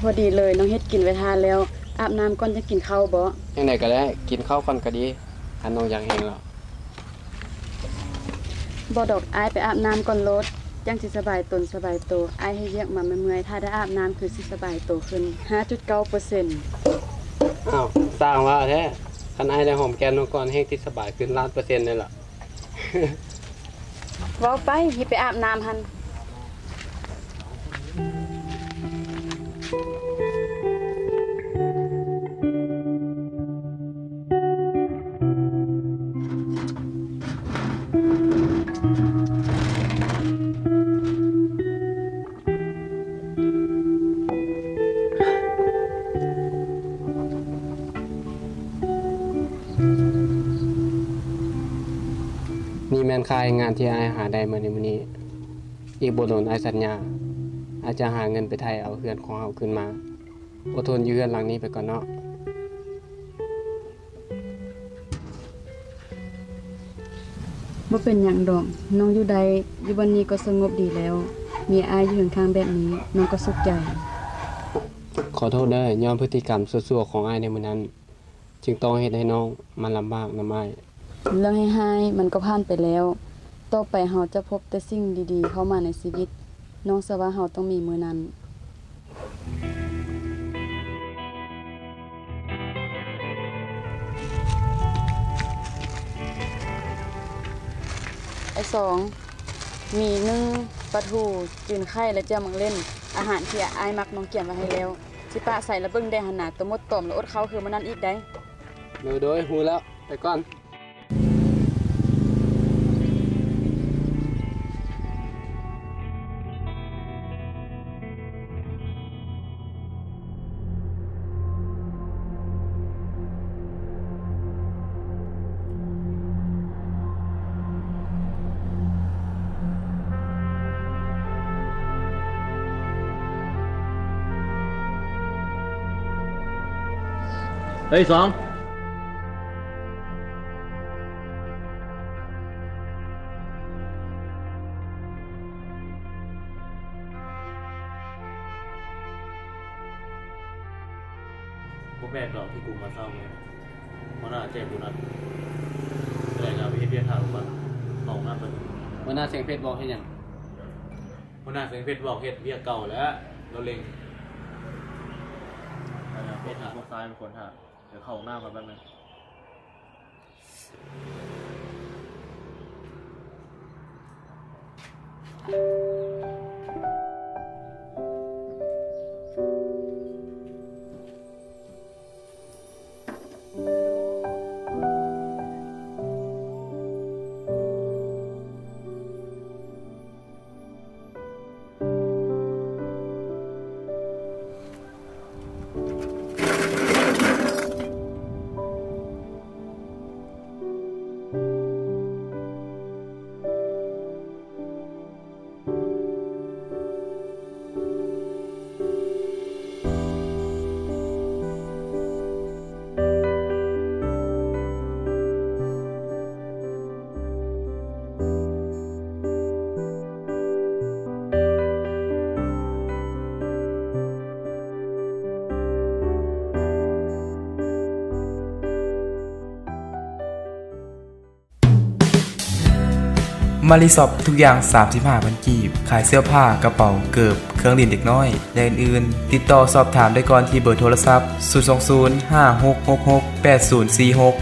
พอดีเลยน้องเฮ็ดกินไว้ทานแล้วอาบน้ำก่อนจะกินข้าวบ่ยังไงก็ได้กินข้าวก่อนก็ดีอันน้องอยากแห้งแล้วบ่ดอกอ้ายไปอาบน้ำก่อนโลดจังสิสบายตนสบายตัวอ้ายให้เรียกมาเมื่อยๆถ้าได้อาบน้ำคือสิสบายตัวขึ้น 5.9% อ้าวสร้างว่าแท้คันอ้ายได้หอมแก้มน้องก่อนแห้งที่สบายขึ้น1,000,000%เลยล่ะ เว้าไปสิไปอาบน้ำหั่นนี่แม่นค่ายงานที่อ้ายหาได้มื้อนี้อีกบ่โดนอ้ายสัญญาอาจจะหาเงินไปไทยเอาเฮือนของเฮาขึ้นมาอดทนอยู่เฮือนหลังนี้ไปก่อนเนาะบ่เป็นหยังดอกน้องอยู่ใดอยู่วันนี้ก็สงบดีแล้วมีอ้ายอยู่ข้างๆแบบนี้น้องก็สุขใจขอโทษเด้อยอมพฤติกรรมซั่วๆของอ้ายในมื้อนั้นจึงต้องเฮ็ดให้น้องมันลำบากนำอ้ายเรื่องให้มันก็ผ่านไปแล้วต่อไปเฮาจะพบแต่สิ่งดีๆเข้ามาในชีวิตน้องเชื่อว่าเฮาต้องมีมื้อนั้นไอ้2มี1ปลาทูจืนไข่และแจ่วมังเล่นอาหารที่อ้ายมักน้องเกียมไว้ให้แล้วสิปะใส่แล้วเบิ่งได้หั่นน่ะตัวมดตอมแล้วอดเข้าคือมื้อนั้นอีกได้โดยฮู้แล้วไปก่อนเฮ้ย2กูแปลกหรอกที่กูมาเศร้าเลยเพราะน่าเจ็บกูนัดแต่เราไปเฮ็ดเบี้ยทางบ้านเอาหน้าเป็นหัวหน้าเสียงเพชรบอกเฮ็ดหยังหัวหน้าเสียงเพชรบอกเฮ็ดเบี้ยเก่าแล้วเราเล็งเพชรหาพวกซ้ายเป็นคนหาเดี๋ยวเข้าหน้ามาแป๊บนึงมารีซอฟทุกอย่าง 35,000 กีบขายเสื้อผ้ากระเป๋าเกิบเครื่องเล่นเด็กน้อยและอื่นๆติดต่อสอบถามได้ก่อนที่เบอร์โทรศัพท์020 5666 8046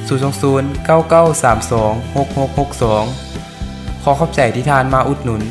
020 9932 6662ขอขอบใจที่ทานมาอุดหนุน